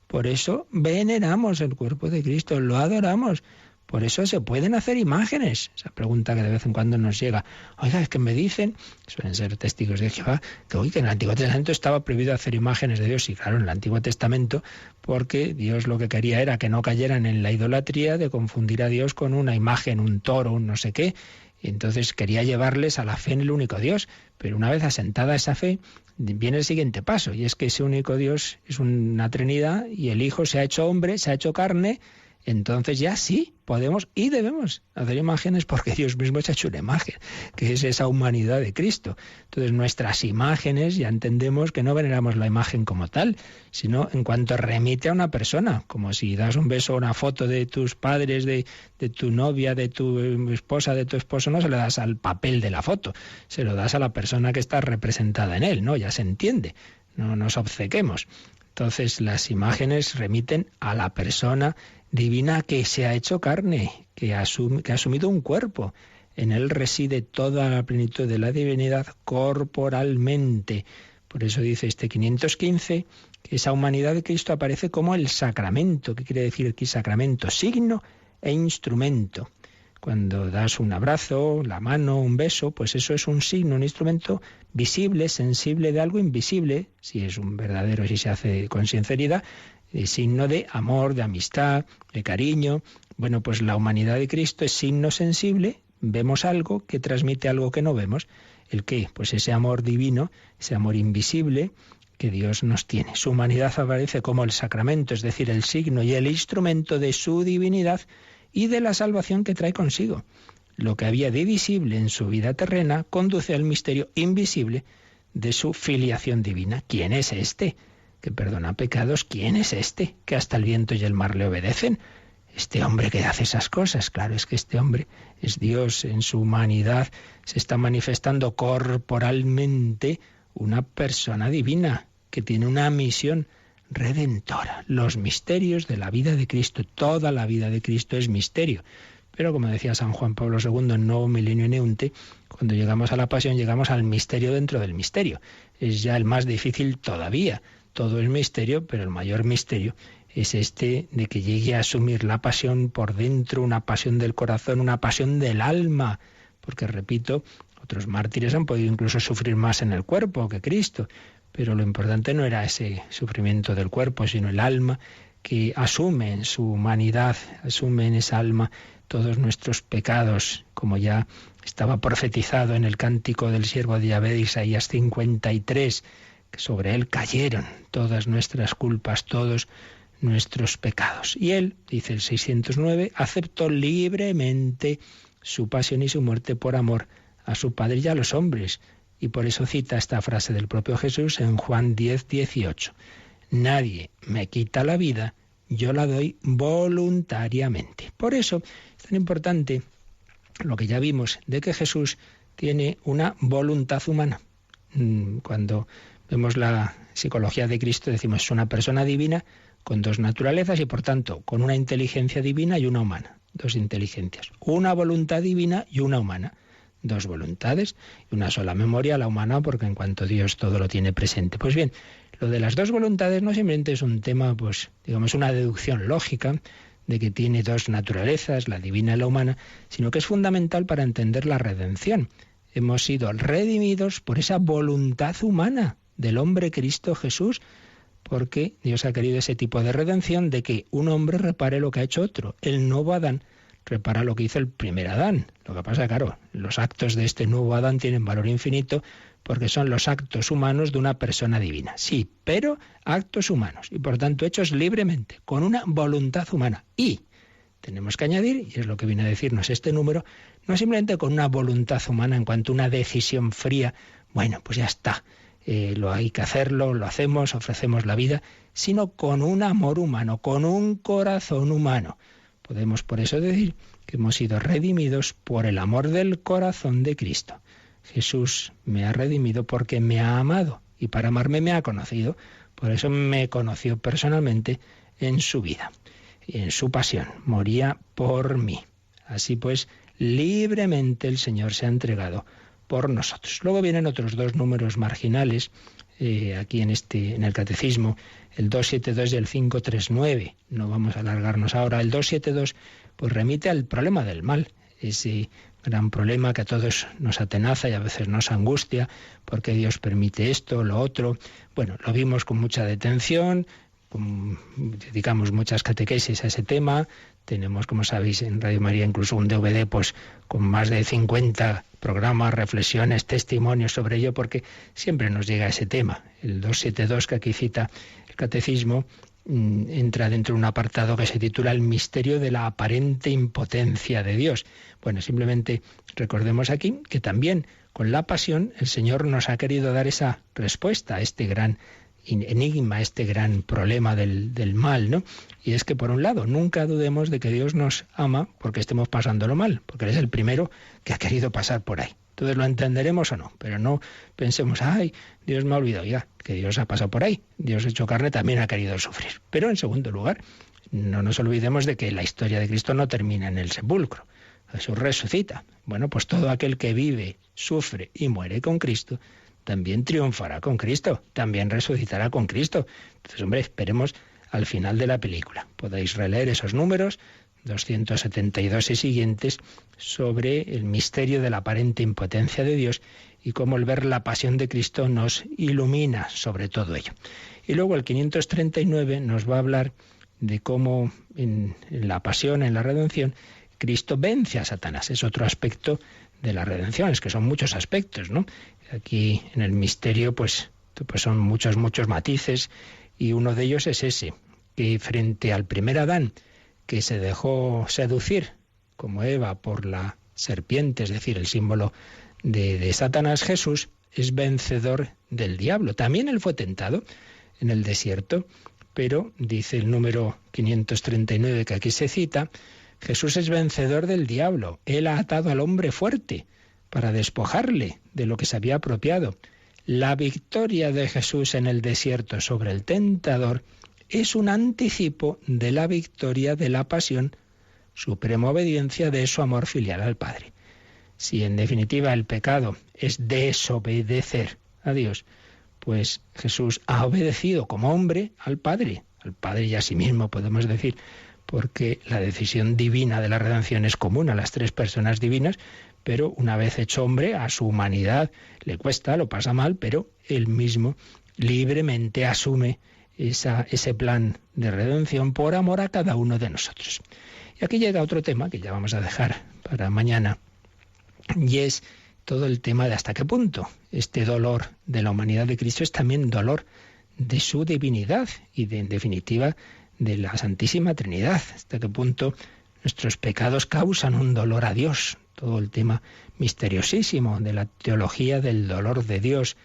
Por eso veneramos el cuerpo de Cristo, lo adoramos. Por eso se pueden hacer imágenes. Esa pregunta que de vez en cuando nos llega. Oiga, es que me dicen, suelen ser testigos de Jehová, que en el Antiguo Testamento estaba prohibido hacer imágenes de Dios. Y claro, en el Antiguo Testamento, porque Dios lo que quería era que no cayeran en la idolatría de confundir a Dios con una imagen, un toro, un no sé qué. Y entonces quería llevarles a la fe en el único Dios. Pero una vez asentada esa fe, viene el siguiente paso. Y es que ese único Dios es una Trinidad y el Hijo se ha hecho hombre, se ha hecho carne. Entonces ya sí podemos y debemos hacer imágenes, porque Dios mismo se ha hecho una imagen, que es esa humanidad de Cristo. Entonces nuestras imágenes, ya entendemos que no veneramos la imagen como tal, sino en cuanto remite a una persona, como si das un beso o una foto de tus padres, de tu novia, de tu esposa, de tu esposo, no se lo das al papel de la foto, se lo das a la persona que está representada en él, ¿no? Ya se entiende, no nos obcequemos. Entonces las imágenes remiten a la persona divina que se ha hecho carne, que ha asumido un cuerpo. En él reside toda la plenitud de la divinidad corporalmente. Por eso dice este 515 que esa humanidad de Cristo aparece como el sacramento. ¿Qué quiere decir aquí sacramento? Signo e instrumento. Cuando das un abrazo, la mano, un beso, pues eso es un signo, un instrumento visible, sensible de algo invisible, si es un verdadero, si se hace con sinceridad, signo de amor, de amistad, de cariño. Bueno, pues la humanidad de Cristo es signo sensible, vemos algo que transmite algo que no vemos. ¿El qué? Pues ese amor divino, ese amor invisible que Dios nos tiene. Su humanidad aparece como el sacramento, es decir, el signo y el instrumento de su divinidad y de la salvación que trae consigo. Lo que había de visible en su vida terrena conduce al misterio invisible de su filiación divina. ¿Quién es este que perdona pecados? ¿Quién es este que hasta el viento y el mar le obedecen? Este hombre que hace esas cosas. Claro, es que este hombre es Dios en su humanidad, se está manifestando corporalmente una persona divina que tiene una misión redentora. Los misterios de la vida de Cristo, toda la vida de Cristo es misterio. Pero como decía San Juan Pablo II en Nuevo Milenio Neunte, cuando llegamos a la pasión llegamos al misterio dentro del misterio. Es ya el más difícil todavía. Todo es misterio, pero el mayor misterio es este de que llegue a asumir la pasión por dentro, una pasión del corazón, una pasión del alma. Porque, repito, otros mártires han podido incluso sufrir más en el cuerpo que Cristo, pero lo importante no era ese sufrimiento del cuerpo, sino el alma que asume en su humanidad, asume en esa alma todos nuestros pecados, como ya estaba profetizado en el cántico del siervo de Yahvé de Isaías 53, que sobre él cayeron todas nuestras culpas, todos nuestros pecados. Y él, dice el 609, aceptó libremente su pasión y su muerte por amor a su Padre y a los hombres. Y por eso cita esta frase del propio Jesús en Juan 10, 18. Nadie me quita la vida, yo la doy voluntariamente. Por eso es tan importante lo que ya vimos de que Jesús tiene una voluntad humana. Cuando vemos la psicología de Cristo decimos es una persona divina con dos naturalezas y por tanto con una inteligencia divina y una humana. Dos inteligencias. Una voluntad divina y una humana. Dos voluntades y una sola memoria, la humana, porque en cuanto Dios todo lo tiene presente. Pues bien, lo de las dos voluntades no simplemente es un tema, pues, digamos, una deducción lógica de que tiene dos naturalezas, la divina y la humana, sino que es fundamental para entender la redención. Hemos sido redimidos por esa voluntad humana del hombre Cristo Jesús, porque Dios ha querido ese tipo de redención de que un hombre repare lo que ha hecho otro. El nuevo Adán repara lo que hizo el primer Adán. Lo que pasa, claro, los actos de este nuevo Adán tienen valor infinito porque son los actos humanos de una persona divina. Sí, pero actos humanos y por tanto hechos libremente, con una voluntad humana. Y tenemos que añadir, y es lo que viene a decirnos este número, no simplemente con una voluntad humana en cuanto a una decisión fría, bueno, pues ya está, lo hay que hacerlo, lo hacemos, ofrecemos la vida, sino con un amor humano, con un corazón humano. Podemos por eso decir que hemos sido redimidos por el amor del corazón de Cristo. Jesús me ha redimido porque me ha amado y para amarme me ha conocido. Por eso me conoció personalmente en su vida y en su pasión. Moría por mí. Así pues, libremente el Señor se ha entregado por nosotros. Luego vienen otros dos números marginales aquí en el Catecismo, el 272 y el 539. No vamos a alargarnos ahora. El 272 pues remite al problema del mal, ese gran problema que a todos nos atenaza y a veces nos angustia, porque Dios permite esto, lo otro. Bueno, lo vimos con mucha detención, dedicamos muchas catequesis a ese tema. Tenemos, como sabéis, en Radio María incluso un DVD pues con más de 50 programas, reflexiones, testimonios sobre ello, porque siempre nos llega ese tema. El 272 que aquí cita el Catecismo entra dentro de un apartado que se titula El misterio de la aparente impotencia de Dios. Bueno, simplemente recordemos aquí que también con la pasión el Señor nos ha querido dar esa respuesta a este gran enigma, este gran problema del mal, ¿no? Y es que, por un lado, nunca dudemos de que Dios nos ama porque estemos pasándolo mal, porque Él es el primero que ha querido pasar por ahí. Entonces lo entenderemos o no, pero no pensemos, ay, Dios me ha olvidado ya, que Dios ha pasado por ahí. Dios hecho carne también ha querido sufrir. Pero en segundo lugar, no nos olvidemos de que la historia de Cristo no termina en el sepulcro. Jesús resucita. Bueno, pues todo aquel que vive, sufre y muere con Cristo, también triunfará con Cristo, también resucitará con Cristo. Entonces, hombre, esperemos al final de la película. Podéis releer esos números, 272 y siguientes, sobre el misterio de la aparente impotencia de Dios y cómo el ver la pasión de Cristo nos ilumina sobre todo ello. Y luego el 539 nos va a hablar de cómo en la pasión, en la redención, Cristo vence a Satanás. Es otro aspecto de la redención, es que son muchos aspectos, ¿no? Aquí en el misterio pues son muchos matices y uno de ellos es ese, que frente al primer Adán que se dejó seducir como Eva por la serpiente, es decir, el símbolo de Satanás, Jesús es vencedor del diablo. También él fue tentado en el desierto, pero dice el número 539 que aquí se cita, Jesús es vencedor del diablo. Él ha atado al hombre fuerte para despojarle de lo que se había apropiado. La victoria de Jesús en el desierto sobre el tentador es un anticipo de la victoria de la pasión, suprema obediencia de su amor filial al Padre. Si en definitiva el pecado es desobedecer a Dios, pues Jesús ha obedecido como hombre al Padre y a sí mismo, podemos decir, porque la decisión divina de la redención es común a las tres personas divinas, pero una vez hecho hombre, a su humanidad le cuesta, lo pasa mal, pero él mismo libremente asume ese plan de redención por amor a cada uno de nosotros. Y aquí llega otro tema que ya vamos a dejar para mañana, y es todo el tema de hasta qué punto este dolor de la humanidad de Cristo es también dolor de su divinidad y en definitiva de la Santísima Trinidad. Hasta qué punto nuestros pecados causan un dolor a Dios. Todo el tema misteriosísimo de la teología del dolor de Dios,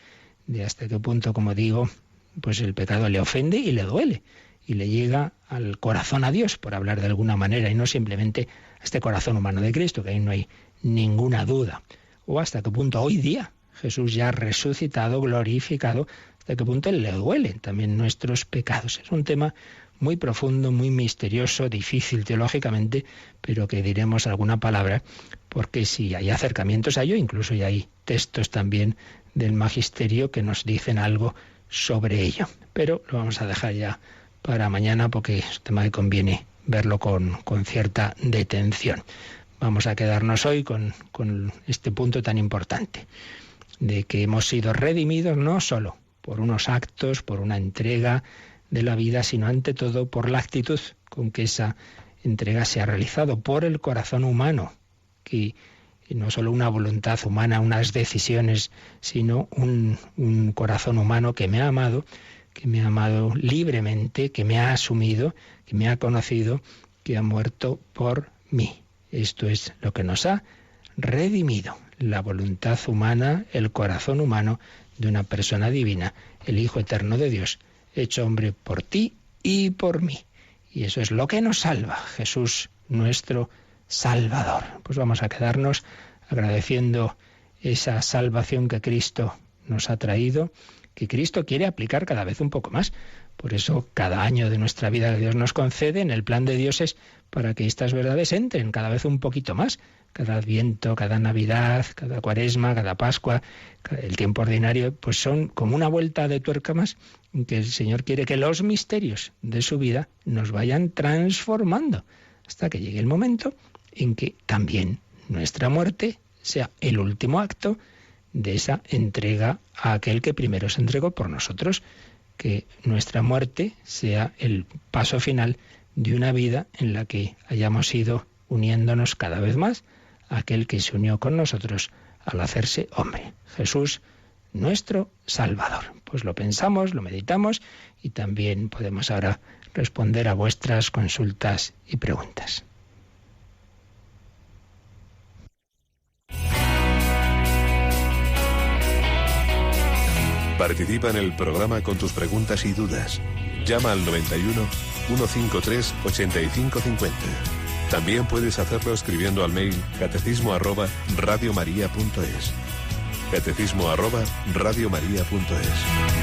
de hasta qué punto, como digo, pues el pecado le ofende y le duele y le llega al corazón a Dios, por hablar de alguna manera, y no simplemente a este corazón humano de Cristo, que ahí no hay ninguna duda. O hasta qué punto hoy día Jesús ya resucitado, glorificado, hasta qué punto le duelen también nuestros pecados. Es un tema muy profundo, muy misterioso, difícil teológicamente, pero que diremos alguna palabra, porque si hay acercamientos a ello, incluso ya hay textos también del magisterio que nos dicen algo sobre ello. Pero lo vamos a dejar ya para mañana porque es un tema que conviene verlo con cierta detención. Vamos a quedarnos hoy con este punto tan importante, de que hemos sido redimidos no solo por unos actos, por una entrega de la vida, sino ante todo por la actitud con que esa entrega se ha realizado, por el corazón humano, que no solo una voluntad humana, unas decisiones, sino un corazón humano que me ha amado libremente, que me ha asumido, que me ha conocido, que ha muerto por mí. Esto es lo que nos ha redimido, la voluntad humana, el corazón humano de una persona divina, el Hijo eterno de Dios, hecho hombre por ti y por mí. Y eso es lo que nos salva, Jesús nuestro Salvador. Pues vamos a quedarnos agradeciendo esa salvación que Cristo nos ha traído, que Cristo quiere aplicar cada vez un poco más. Por eso cada año de nuestra vida que Dios nos concede, en el plan de Dios es para que estas verdades entren cada vez un poquito más. Cada Adviento, cada Navidad, cada Cuaresma, cada Pascua, el tiempo ordinario, pues son como una vuelta de tuerca más en que el Señor quiere que los misterios de su vida nos vayan transformando hasta que llegue el momento en que también nuestra muerte sea el último acto de esa entrega a aquel que primero se entregó por nosotros, que nuestra muerte sea el paso final de una vida en la que hayamos ido uniéndonos cada vez más a aquel que se unió con nosotros al hacerse hombre, Jesús nuestro Salvador. Pues lo pensamos, lo meditamos y también podemos ahora responder a vuestras consultas y preguntas. Participa en el programa con tus preguntas y dudas. Llama al 91 153 8550. También puedes hacerlo escribiendo al mail catecismo@radiomaria.es. catecismo@radiomaria.es.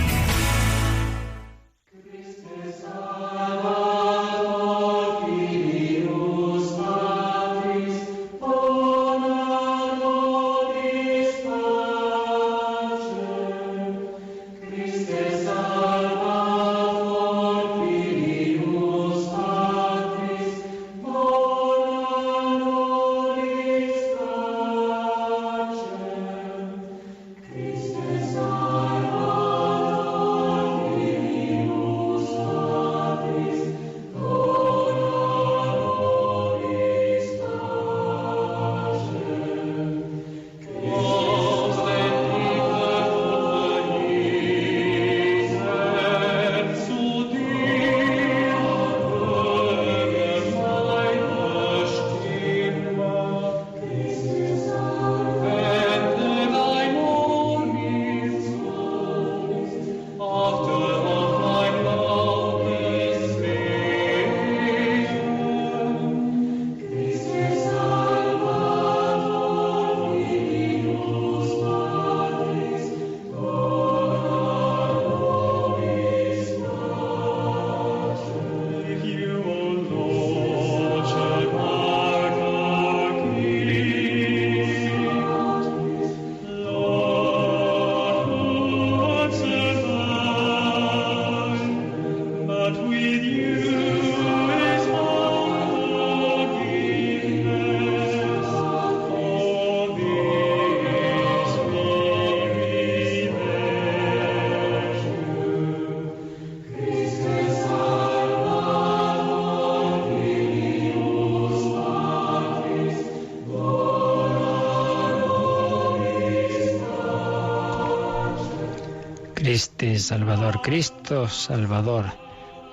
Este Salvador, Cristo Salvador,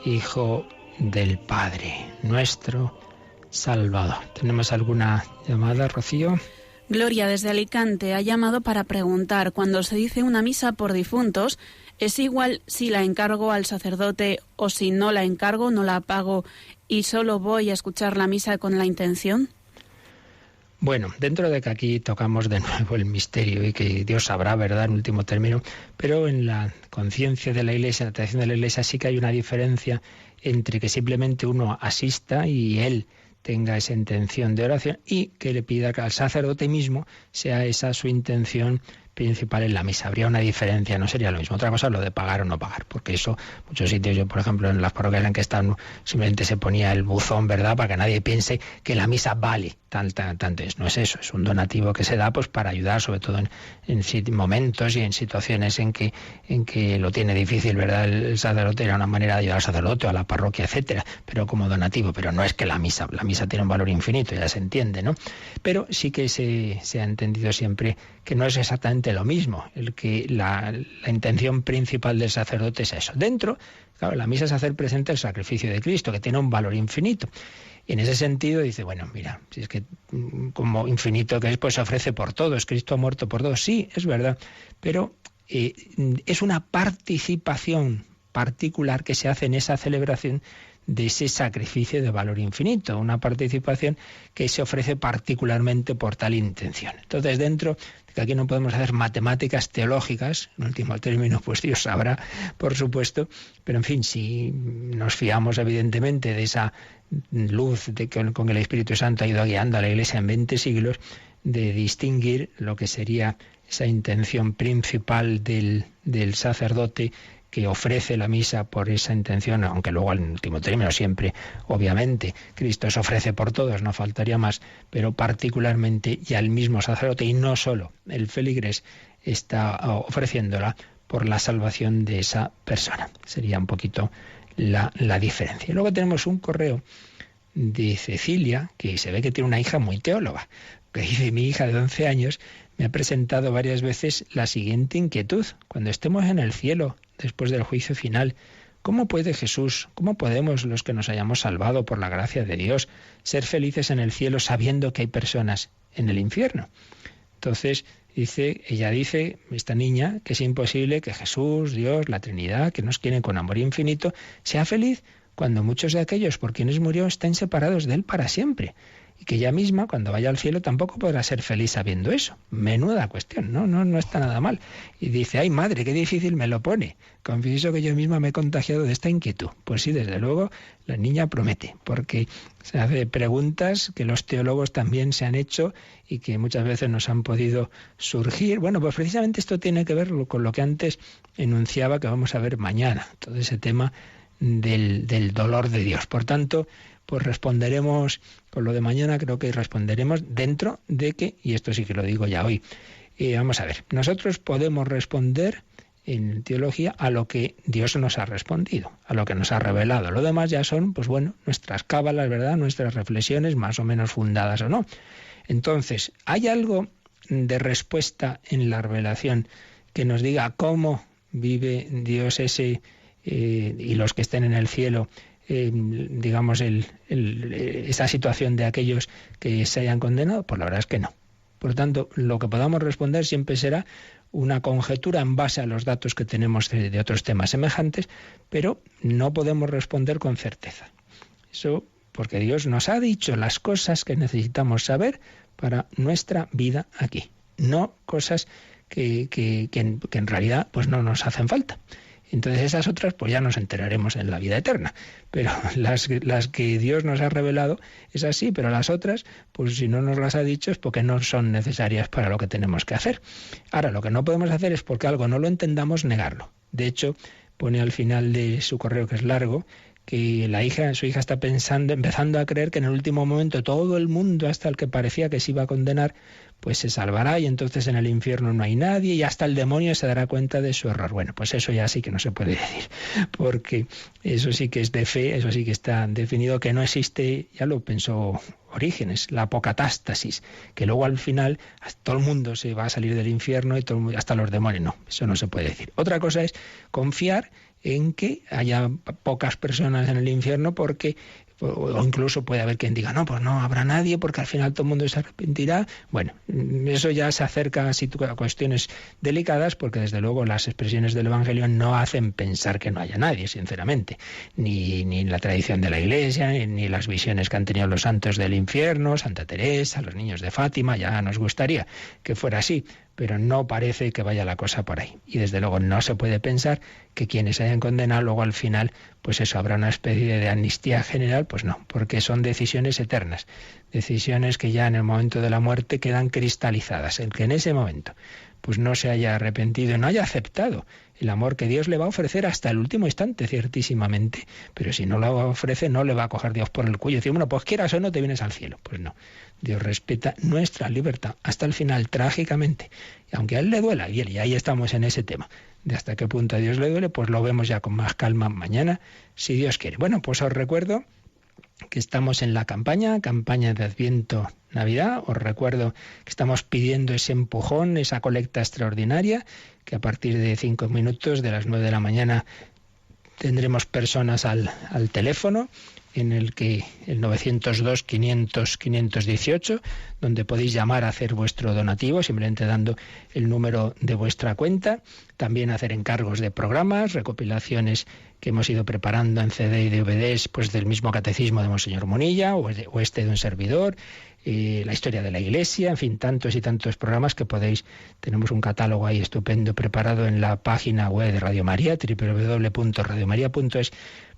Hijo del Padre, nuestro Salvador. ¿Tenemos alguna llamada, Rocío? Gloria, desde Alicante, ha llamado para preguntar, cuando se dice una misa por difuntos, ¿es igual si la encargo al sacerdote o si no la encargo, no la pago y solo voy a escuchar la misa con la intención? Bueno, dentro de que aquí tocamos de nuevo el misterio y que Dios sabrá, ¿verdad?, en último término, pero en la conciencia de la Iglesia, en la tradición de la Iglesia, sí que hay una diferencia entre que simplemente uno asista y él tenga esa intención de oración y que le pida que al sacerdote mismo sea esa su intención principal en la misa. Habría una diferencia, no sería lo mismo. Otra cosa es lo de pagar o no pagar, porque eso, muchos sitios, yo por ejemplo en las parroquias en que están, simplemente se ponía el buzón, ¿verdad?, para que nadie piense que la misa vale tanto. No es eso, es un donativo que se da pues para ayudar, sobre todo en momentos y en situaciones en que lo tiene difícil, ¿verdad?, el sacerdote. Era una manera de ayudar al sacerdote o a la parroquia, etcétera, pero como donativo. Pero no es que la misa tiene un valor infinito, ya se entiende, ¿no? Pero sí que se ha entendido siempre que no es exactamente lo mismo, el que la intención principal del sacerdote es eso. Dentro, claro, la misa es hacer presente el sacrificio de Cristo, que tiene un valor infinito. Y en ese sentido dice, bueno, mira, si es que como infinito que es, pues se ofrece por todos, Cristo ha muerto por todos. Sí, es verdad, pero es una participación particular que se hace en esa celebración de ese sacrificio de valor infinito, una participación que se ofrece particularmente por tal intención. Entonces, dentro de que aquí no podemos hacer matemáticas teológicas, en último término, pues Dios sabrá, por supuesto, pero en fin, si nos fiamos evidentemente de esa luz con que el Espíritu Santo ha ido guiando a la Iglesia en 20 siglos, de distinguir lo que sería esa intención principal del sacerdote que ofrece la misa por esa intención, aunque luego en último término siempre, obviamente, Cristo se ofrece por todos, no faltaría más, pero particularmente y al mismo sacerdote, y no solo el feligres, está ofreciéndola por la salvación de esa persona. Sería un poquito la diferencia. Y luego tenemos un correo de Cecilia, que se ve que tiene una hija muy teóloga, que dice: mi hija de 11 años me ha presentado varias veces la siguiente inquietud: cuando estemos en el cielo, después del juicio final, ¿cómo puede Jesús, cómo podemos los que nos hayamos salvado por la gracia de Dios, ser felices en el cielo sabiendo que hay personas en el infierno? Entonces, ella dice, esta niña, que es imposible que Jesús, Dios, la Trinidad, que nos quieren con amor infinito, sea feliz cuando muchos de aquellos por quienes murió estén separados de Él para siempre. Y que ella misma, cuando vaya al cielo, tampoco podrá ser feliz sabiendo eso. Menuda cuestión, no está nada mal. Y dice, ay madre, qué difícil me lo pone. Confieso que yo misma me he contagiado de esta inquietud. Pues sí, desde luego, la niña promete, porque se hace preguntas que los teólogos también se han hecho y que muchas veces nos han podido surgir. Bueno, pues precisamente esto tiene que ver con lo que antes enunciaba, que vamos a ver mañana, todo ese tema del dolor de Dios. Por tanto, pues responderemos con lo de mañana, creo que responderemos dentro de que, y esto sí que lo digo ya hoy, vamos a ver, nosotros podemos responder en teología a lo que Dios nos ha respondido, a lo que nos ha revelado. Lo demás ya son, pues bueno, nuestras cábalas, ¿verdad?, nuestras reflexiones más o menos fundadas o no. Entonces, ¿hay algo de respuesta en la revelación que nos diga cómo vive Dios ese y los que estén en el cielo, digamos, esa situación de aquellos que se hayan condenado? Pues la verdad es que no. Por lo tanto, lo que podamos responder siempre será una conjetura en base a los datos que tenemos de otros temas semejantes, pero no podemos responder con certeza. Eso porque Dios nos ha dicho las cosas que necesitamos saber para nuestra vida aquí, no cosas que en realidad pues no nos hacen falta. Entonces esas otras pues ya nos enteraremos en la vida eterna, pero las que Dios nos ha revelado, esas sí, pero las otras, pues si no nos las ha dicho es porque no son necesarias para lo que tenemos que hacer. Ahora, lo que no podemos hacer es porque algo no lo entendamos, negarlo. De hecho, pone al final de su correo, que es largo, que su hija está empezando a creer que en el último momento todo el mundo, hasta el que parecía que se iba a condenar, pues se salvará y entonces en el infierno no hay nadie y hasta el demonio se dará cuenta de su error. Bueno, pues eso ya sí que no se puede decir, porque eso sí que es de fe, eso sí que está definido que no existe, ya lo pensó Orígenes, la apocatástasis, que luego al final todo el mundo se va a salir del infierno y todo el mundo, hasta los demonios. No, eso no se puede decir. Otra cosa es confiar en que haya pocas personas en el infierno porque, o incluso puede haber quien diga, no, pues no habrá nadie porque al final todo el mundo se arrepentirá. Bueno, eso ya se acerca a cuestiones delicadas porque desde luego las expresiones del Evangelio no hacen pensar que no haya nadie, sinceramente. Ni la tradición de la Iglesia, ni las visiones que han tenido los santos del infierno, Santa Teresa, los niños de Fátima, ya nos gustaría que fuera así. Pero no parece que vaya la cosa por ahí. Y desde luego no se puede pensar que quienes hayan condenado luego al final, pues eso, habrá una especie de amnistía general, pues no, porque son decisiones eternas, decisiones que ya en el momento de la muerte quedan cristalizadas. El que en ese momento pues no se haya arrepentido, no haya aceptado el amor que Dios le va a ofrecer hasta el último instante, ciertísimamente, pero si no lo ofrece no le va a coger Dios por el cuello y decir, bueno, pues quieras o no te vienes al cielo. Pues no, Dios respeta nuestra libertad hasta el final, trágicamente, y aunque a Él le duela, y ahí estamos en ese tema, de hasta qué punto a Dios le duele, pues lo vemos ya con más calma mañana, si Dios quiere. Bueno, pues os recuerdo que estamos en la campaña de Adviento Navidad. Os recuerdo que estamos pidiendo ese empujón, esa colecta extraordinaria, que a partir de 5 minutos, de las 9 de la mañana, tendremos personas al teléfono, en el que el 902-500-518, donde podéis llamar a hacer vuestro donativo, simplemente dando el número de vuestra cuenta. También hacer encargos de programas, recopilaciones que hemos ido preparando en CD y DVDs, pues del mismo catecismo de Monseñor Munilla o este de un servidor, la historia de la Iglesia, en fin, tantos y tantos programas que podéis. Tenemos un catálogo ahí estupendo preparado en la página web de Radio María, www.radiomaria.es.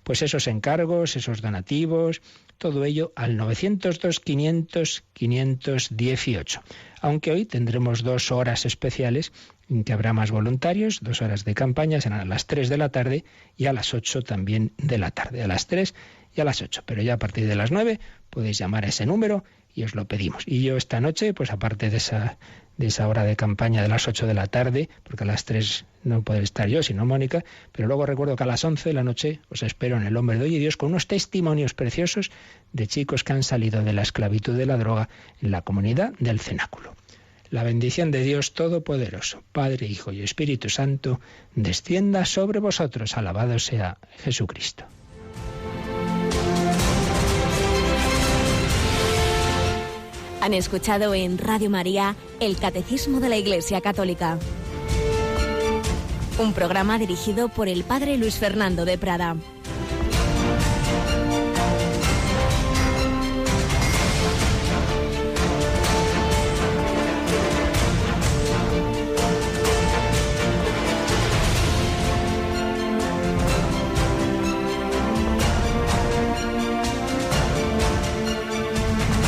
Pues esos encargos, esos donativos, todo ello al 902-500-518. Aunque hoy tendremos 2 horas especiales en que habrá más voluntarios, 2 horas de campaña, serán a las 3 de la tarde y a las 8 también de la tarde, a las 3 y a las 8. Pero ya a partir de las 9 podéis llamar a ese número y os lo pedimos. Y yo esta noche, pues aparte de esa hora de campaña de las 8 de la tarde, porque a las 3 no puedo estar yo, sino Mónica, pero luego recuerdo que a las 11 de la noche os espero en El Hombre de Hoy y Dios con unos testimonios preciosos de chicos que han salido de la esclavitud de la droga en la comunidad del Cenáculo. La bendición de Dios Todopoderoso, Padre, Hijo y Espíritu Santo, descienda sobre vosotros. Alabado sea Jesucristo. Han escuchado en Radio María el Catecismo de la Iglesia Católica, un programa dirigido por el Padre Luis Fernando de Prada.